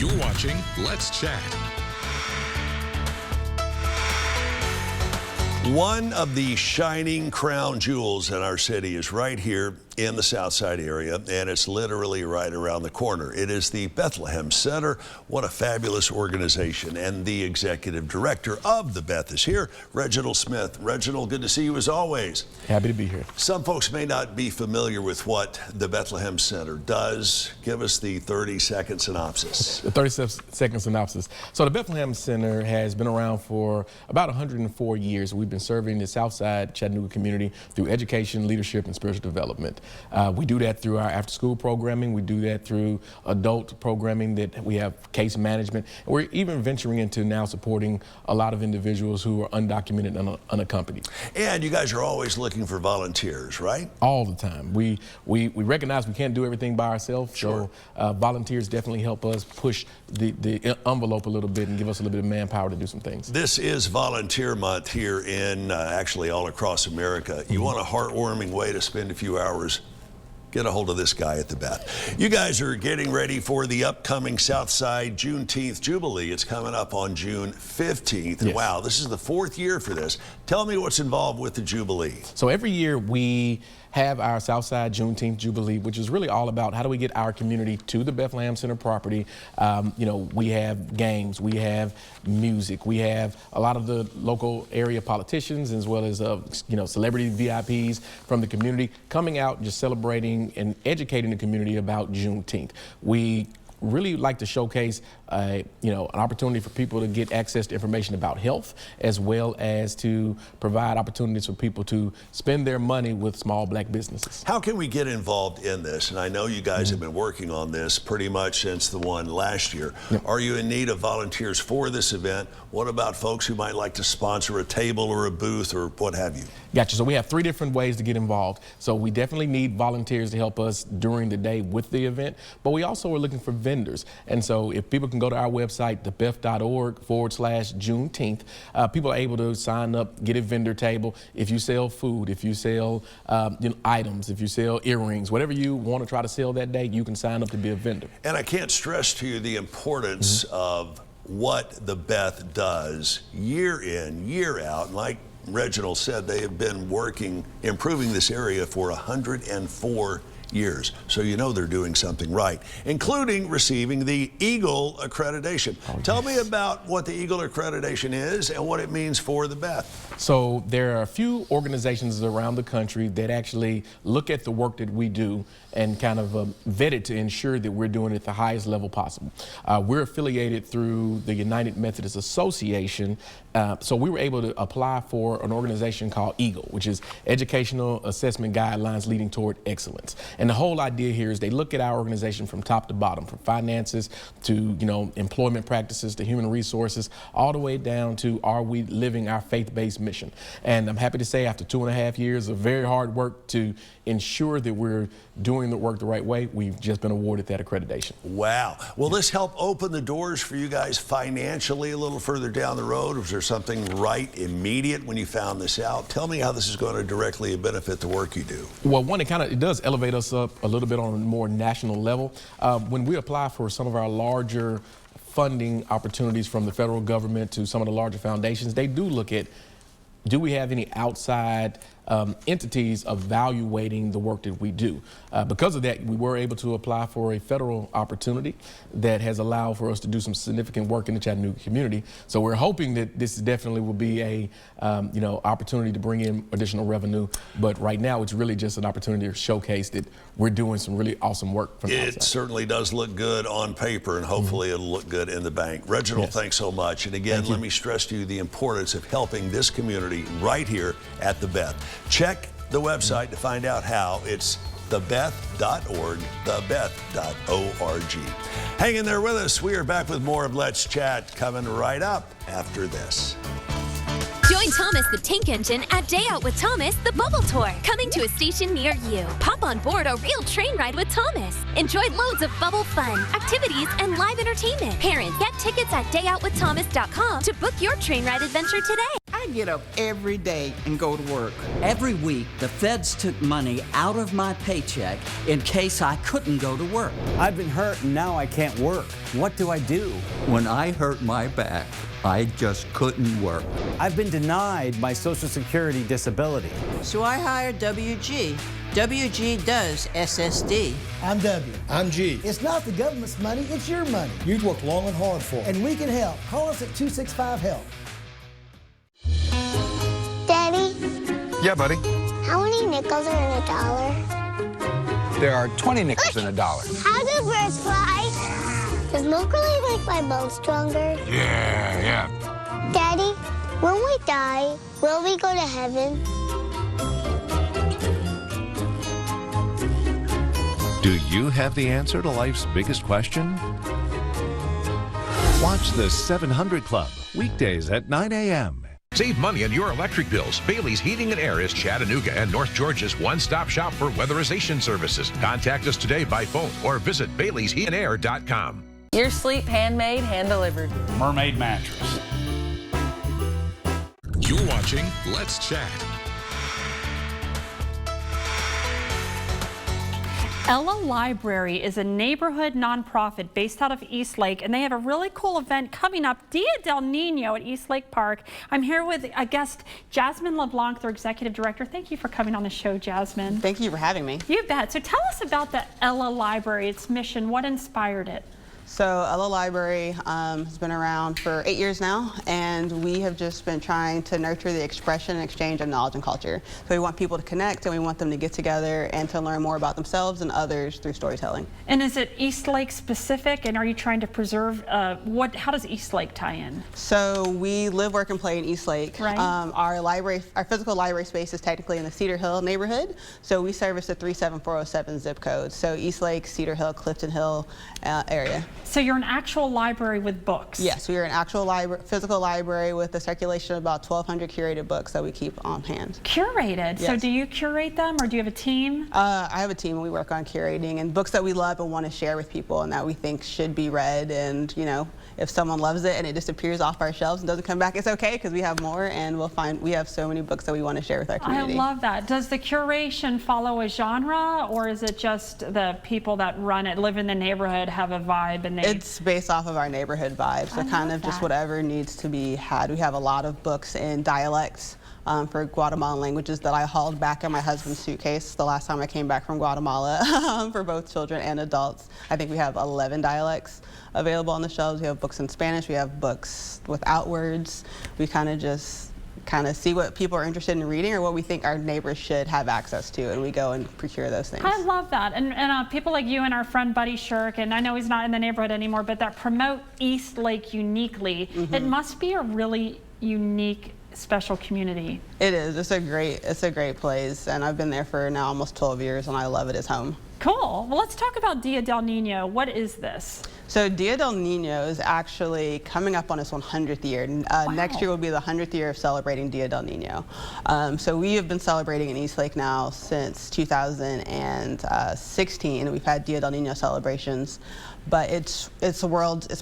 You're watching Let's Chat. One of the shining crown jewels in our city is right here in the South Side area, and it's literally right around the corner. It is the Bethlehem Center. What a fabulous organization. And the executive director of the Beth is here, Reginald Smith. Reginald, good to see you as always. Happy to be here. Some folks may not be familiar with what the Bethlehem Center does. Give us the 30-second synopsis. The 30-second synopsis. So the Bethlehem Center has been around for about 104 years. We've been serving the South Side Chattanooga community through education, leadership, and spiritual development. We do that through our after-school programming. We do that through adult programming that we have case management. And we're even venturing into now supporting a lot of individuals who are undocumented and unaccompanied. And you guys are always looking for volunteers, right? All the time. We recognize we can't do everything by ourselves. Sure. So volunteers definitely help us push the envelope a little bit and give us a little bit of manpower to do some things. This is Volunteer Month here in actually all across America. You want a heartwarming way to spend a few hours? Get a hold of this guy at the Beth. You guys are getting ready for the upcoming Southside Juneteenth Jubilee. It's coming up on June 15th. Yes. Wow, this is the 4th year for this. Tell me what's involved with the Jubilee. So every year we have our Southside Juneteenth Jubilee, which is really all about how do we get our community to the Bethlehem Center property. You know, we have games, we have music, we have a lot of the local area politicians as well as, you know, celebrity VIPs from the community coming out and just celebrating and educating the community about Juneteenth. We really like to showcase you know, an opportunity for people to get access to information about health, as well as to provide opportunities for people to spend their money with small black businesses. How can we get involved in this? And I know you guys have been working on this pretty much since the one last year. Yep. Are you in need of volunteers for this event? What about folks who might like to sponsor a table or a booth or what have you? Gotcha. So we have 3 different ways to get involved. So we definitely need volunteers to help us during the day with the event, but we also are looking for vendors. And so if people can go to our website, thebeth.org/Juneteenth, people are able to sign up, get a vendor table. If you sell food, if you sell you know, items, if you sell earrings, whatever you want to try to sell that day, you can sign up to be a vendor. And I can't stress to you the importance of what the Beth does year in, year out. Like Reginald said, they have been working, improving this area for 104 years. So you know they're doing something right, including receiving the Eagle accreditation. Tell me about what the Eagle accreditation is and what it means for the Beth. So there are a few organizations around the country that actually look at the work that we do and kind of vet it to ensure that we're doing it at the highest level possible. We're affiliated through the United Methodist Association, so we were able to apply for an organization called EAGLE, which is Educational Assessment Guidelines Leading Toward Excellence. And the whole idea here is they look at our organization from top to bottom, from finances to, you know, employment practices to human resources, all the way down to are we living our faith-based mission. And I'm happy to say after 2.5 years of very hard work to ensure that we're doing the work the right way, we've just been awarded that accreditation. Wow. Will this help open the doors for you guys financially a little further down the road? Was there something right immediate when you found this out? Tell me how this is going to directly benefit the work you do. Well, one, it does elevate us up a little bit on a more national level. When we apply for some of our larger funding opportunities from the federal government to some of the larger foundations, they do look at, do we have any outside entities evaluating the work that we do? Because of that, we were able to apply for a federal opportunity that has allowed for us to do some significant work in the Chattanooga community. So we're hoping that this definitely will be a you know, opportunity to bring in additional revenue. But right now, it's really just an opportunity to showcase that we're doing some really awesome work from the outside. It certainly does look good on paper, and hopefully it'll look good in the bank. Reginald, thanks so much. And again, let me stress to you the importance of helping this community right here at the Beth. Check the website to find out how. It's thebeth.org, thebeth.org. Hang in there with us. We are back with more of Let's Chat coming right up after this. Join Thomas the Tank Engine at Day Out with Thomas, the Bubble Tour, coming to a station near you. Pop on board a real train ride with Thomas. Enjoy loads of bubble fun, activities, and live entertainment. Parents, get tickets at dayoutwiththomas.com to book your train ride adventure today. I get up every day and go to work. Every week, the feds took money out of my paycheck in case I couldn't go to work. I've been hurt and now I can't work. What do I do? When I hurt my back, I just couldn't work. I've been denied my Social Security disability. So I hired WG. WG does SSD. I'm W. I'm G. It's not the government's money, it's your money. You'd work long and hard for it. And we can help. Call us at 265-HELP. Daddy? Yeah, buddy. How many nickels are in a dollar? There are 20 nickels in a dollar. How do birds fly? Does milk really make my bones stronger? Yeah. Daddy, when we die, will we go to heaven? Do you have the answer to life's biggest question? Watch the 700 Club, weekdays at 9 a.m. Save money on your electric bills. Bailey's Heating and Air is Chattanooga and North Georgia's one-stop shop for weatherization services. Contact us today by phone or visit baileysheatandair.com. Your sleep handmade, hand-delivered. Mermaid mattress. You're watching Let's Chat. Ella Library is a neighborhood nonprofit based out of Eastlake, and they have a really cool event coming up, Dia del Nino at Eastlake Park. I'm here with a guest, Jasmine LeBlanc, their executive director. Thank you for coming on the show, Jasmine. Thank you for having me. You bet. So tell us about the Ella Library, its mission, what inspired it? So Ella Library has been around for 8 years now, and we have just been trying to nurture the expression and exchange of knowledge and culture. So we want people to connect, and we want them to get together and to learn more about themselves and others through storytelling. And is it Eastlake specific, and are you trying to preserve, how does Eastlake tie in? So we live, work, and play in Eastlake. Right. Our physical library space is technically in the Cedar Hill neighborhood, so we service the 37407 zip code. So Eastlake, Cedar Hill, Clifton Hill area. So you're an actual library with books? Yes, we are an actual physical library with a circulation of about 1,200 curated books that we keep on hand. Curated? Yes. So do you curate them, or do you have a team? I have a team, and we work on curating and books that we love and want to share with people and that we think should be read. And, you know, if someone loves it and it disappears off our shelves and doesn't come back, it's okay, because we have more, and we have so many books that we want to share with our community. I love that. Does the curation follow a genre, or is it just the people that run it, live in the neighborhood, have a vibe, and It's based off of our neighborhood vibe, so kind of just whatever needs to be had. We have a lot of books in dialects for Guatemalan languages that I hauled back in my husband's suitcase the last time I came back from Guatemala for both children and adults. I think we have 11 dialects available on the shelves. We have books in Spanish, we have books without words. We kind of see what people are interested in reading or what we think our neighbors should have access to, and we go and procure those things. I love that. And people like you and our friend Buddy Shirk, and I know he's not in the neighborhood anymore, but that promote Eastlake uniquely. It must be a really unique, special community. It is. It's a great place, and I've been there for now almost 12 years, and I love it as home. Cool. Well, let's talk about Dia del Nino. What is this? So Dia del Nino is actually coming up on its 100th year. Next year will be the 100th year of celebrating Dia del Nino. So we have been celebrating in Eastlake now since 2016. We've had Dia del Nino celebrations, but it's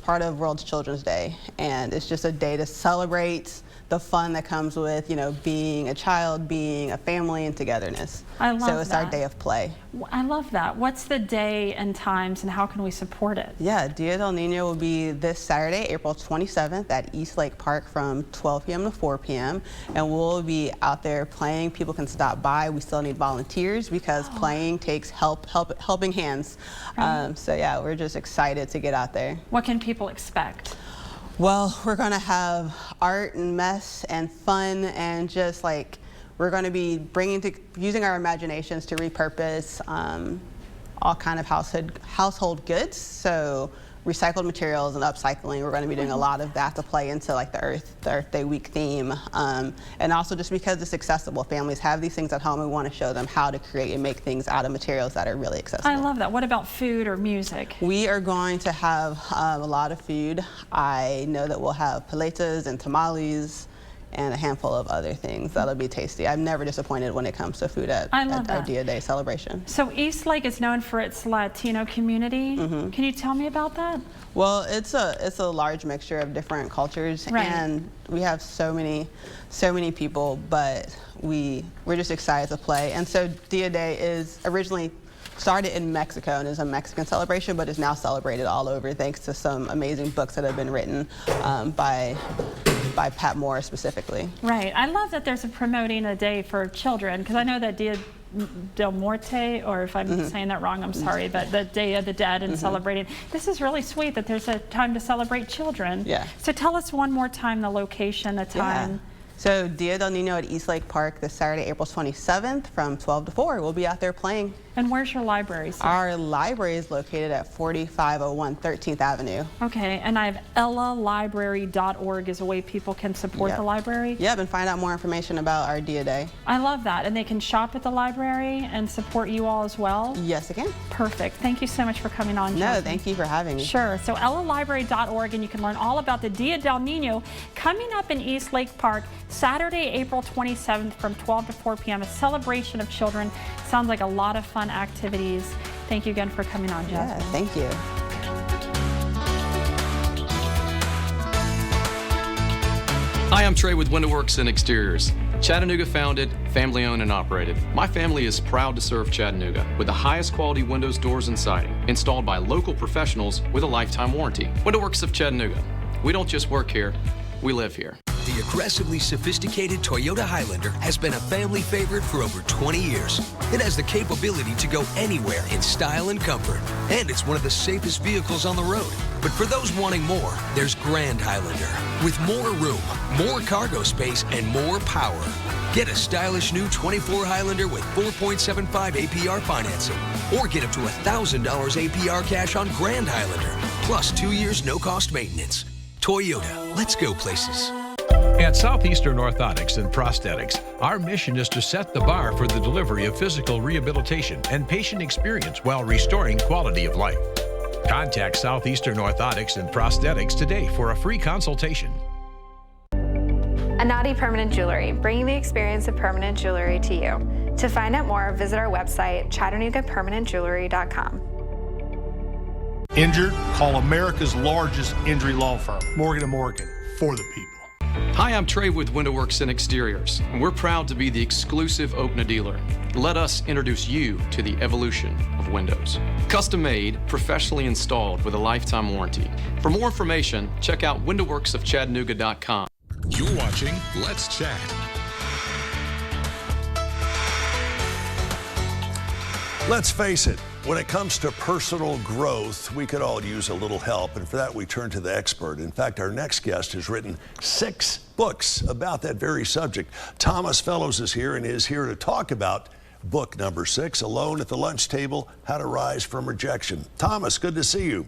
part of World Children's Day, and it's just a day to celebrate the fun that comes with, you know, being a child, being a family, and togetherness. I love So it's our day of play. I love that. What's the day and times, and how can we support it? Yeah, Dia del Nino will be this Saturday, April 27th at Eastlake Park from 12 p.m. to 4 p.m. And we'll be out there playing. People can stop by. We still need volunteers because playing takes helping hands. Right. So yeah, we're just excited to get out there. What can people expect? Well, we're going to have art and mess and fun, and just like we're going to be using our imaginations to repurpose all kind of household goods. So recycled materials and upcycling. We're going to be doing a lot of that to play into like the Earth Day Week theme. And also just because it's accessible. Families have these things at home. We want to show them how to create and make things out of materials that are really accessible. I love that. What about food or music? We are going to have a lot of food. I know that we'll have paletas and tamales and a handful of other things that'll be tasty. I'm never disappointed when it comes to food at our Dia Day celebration. So East Lake is known for its Latino community. Can you tell me about that? Well, it's a large mixture of different cultures, and we have so many people, but we're just excited to play. And so Dia Day is originally started in Mexico and is a Mexican celebration, but is now celebrated all over thanks to some amazing books that have been written by Pat Moore specifically. Right. I love that there's promoting a day for children, because I know that Dia del Muerte, or if I'm saying that wrong, I'm sorry, but the Day of the Dead and celebrating. This is really sweet that there's a time to celebrate children. Yeah. So tell us one more time the location, the time. Yeah. So Dia del Nino at East Lake Park this Saturday, April 27th from 12 to 4. We'll be out there playing. And where's your library? Our library is located at 4501 13th Avenue. Okay, and I have ellalibrary.org is a way people can support the library? Yep, and find out more information about our Dia Day. I love that. And they can shop at the library and support you all as well? Yes, they can. Perfect. Thank you so much for coming on, Jasmine. No, thank you for having me. Sure. So ellalibrary.org, and you can learn all about the Dia del Nino coming up in East Lake Park Saturday, April 27th from 12 to 4 p.m. A celebration of children. Sounds like a lot of fun activities. Thank you again for coming on, Jasmine. Yeah, thank you. Hi, I'm Trey with WindowWorks and Exteriors. Chattanooga founded, family owned and operated. My family is proud to serve Chattanooga with the highest quality windows, doors, and siding installed by local professionals with a lifetime warranty. WindowWorks of Chattanooga. We don't just work here, we live here. The aggressively sophisticated Toyota Highlander has been a family favorite for over 20 years. It has the capability to go anywhere in style and comfort, and it's one of the safest vehicles on the road. But for those wanting more, there's Grand Highlander. With more room, more cargo space, and more power. Get a stylish new 24 Highlander with 4.75 APR financing, or get up to $1,000 APR cash on Grand Highlander, plus 2 years no-cost maintenance. Toyota, let's go places. At Southeastern Orthotics and Prosthetics, our mission is to set the bar for the delivery of physical rehabilitation and patient experience while restoring quality of life. Contact Southeastern Orthotics and Prosthetics today for a free consultation. Anati Permanent Jewelry, bringing the experience of permanent jewelry to you. To find out more, visit our website, ChattanoogaPermanentJewelry.com. Injured? Call America's largest injury law firm, Morgan & Morgan, for the people. Hi, I'm Trey with WindowWorks and Exteriors, and we're proud to be the exclusive Okna dealer. Let us introduce you to the evolution of windows. Custom made, professionally installed with a lifetime warranty. For more information, check out windowworksofchattanooga.com. You're watching Let's Chat. Let's face it, when it comes to personal growth, we could all use a little help, and for that we turn to the expert. In fact, our next guest has written 6 books about that very subject. Thomas Fellows is here and is here to talk about book number 6, Alone at the Lunch Table, How to Rise from Rejection. Thomas, good to see you.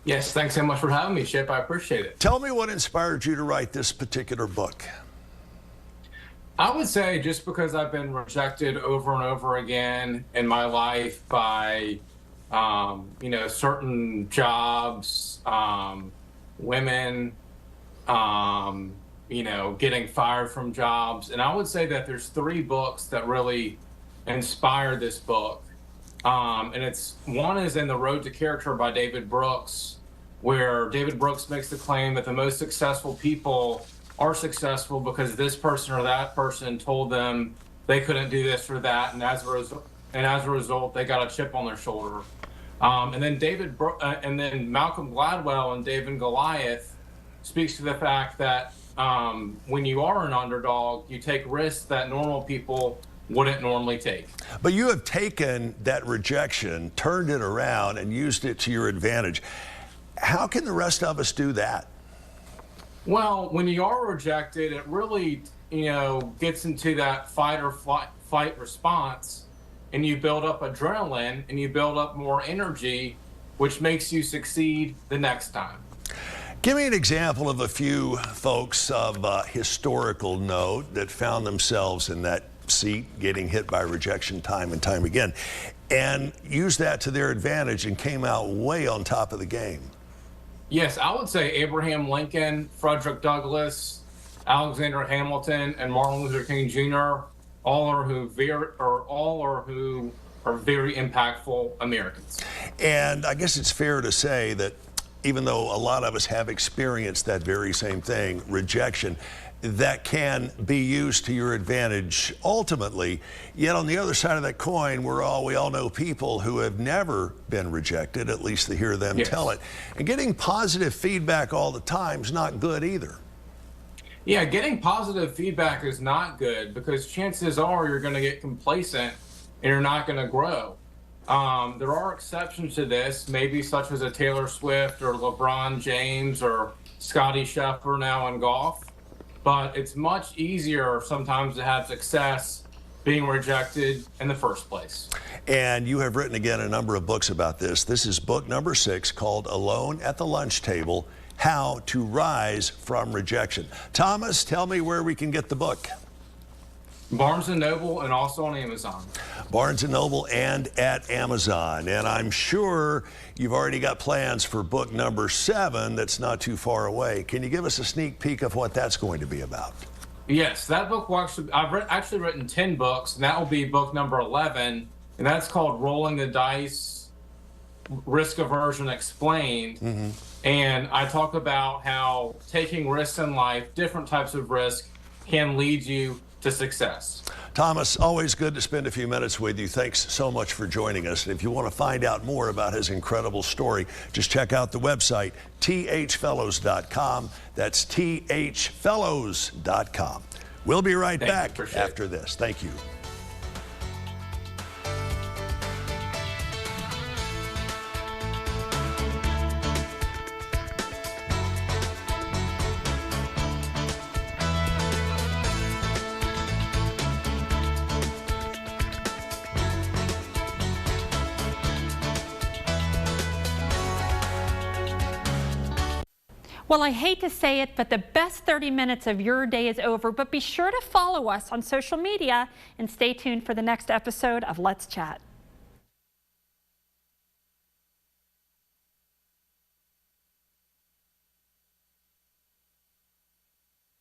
Yes, thanks so much for having me, Chip. I appreciate it. Tell me what inspired you to write this particular book. I would say just because I've been rejected over and over again in my life by, certain jobs, women, getting fired from jobs. And I would say that there's 3 books that really inspired this book. And one is In the Road to Character by David Brooks, where David Brooks makes the claim that the most successful people are successful because this person or that person told them they couldn't do this or that, and as a result, they got a chip on their shoulder. And then Malcolm Gladwell in David and Goliath speaks to the fact that when you are an underdog, you take risks that normal people wouldn't normally take. But you have taken that rejection, turned it around, and used it to your advantage. How can the rest of us do that? Well, when you are rejected, it really, gets into that fight or flight response, and you build up adrenaline and you build up more energy, which makes you succeed the next time. Give me an example of a few folks of historical note that found themselves in that seat, getting hit by rejection time and time again, and used that to their advantage and came out way on top of the game. Yes, I would say Abraham Lincoln, Frederick Douglass, Alexander Hamilton, and Martin Luther King Jr. all are who are very impactful Americans. And I guess it's fair to say that even though a lot of us have experienced that very same thing, rejection, that can be used to your advantage ultimately. Yet on the other side of that coin, we all know people who have never been rejected, at least to hear them tell it. And getting positive feedback all the time is not good either. Yeah, getting positive feedback is not good because chances are you're going to get complacent and you're not going to grow. There are exceptions to this, maybe such as a Taylor Swift or LeBron James or Scottie Scheffler now in golf. But it's much easier sometimes to have success being rejected in the first place. And you have written again a number of books about this. This is book number 6 called Alone at the Lunch Table, How to Rise from Rejection. Thomas, tell me where we can get the book. Barnes & Noble and also on Amazon. Barnes & Noble and at Amazon. And I'm sure you've already got plans for book number 7 that's not too far away. Can you give us a sneak peek of what that's going to be about? Yes, that book will I've actually written 10 books, and that will be book number 11, and that's called Rolling the Dice, Risk Aversion Explained. And I talk about how taking risks in life, different types of risk, can lead you to success. Thomas, always good to spend a few minutes with you. Thanks so much for joining us. And if you want to find out more about his incredible story, just check out the website, thfellows.com. That's thfellows.com. We'll be right back after this. Thank you. Well, I hate to say it, but the best 30 minutes of your day is over. But be sure to follow us on social media and stay tuned for the next episode of Let's Chat.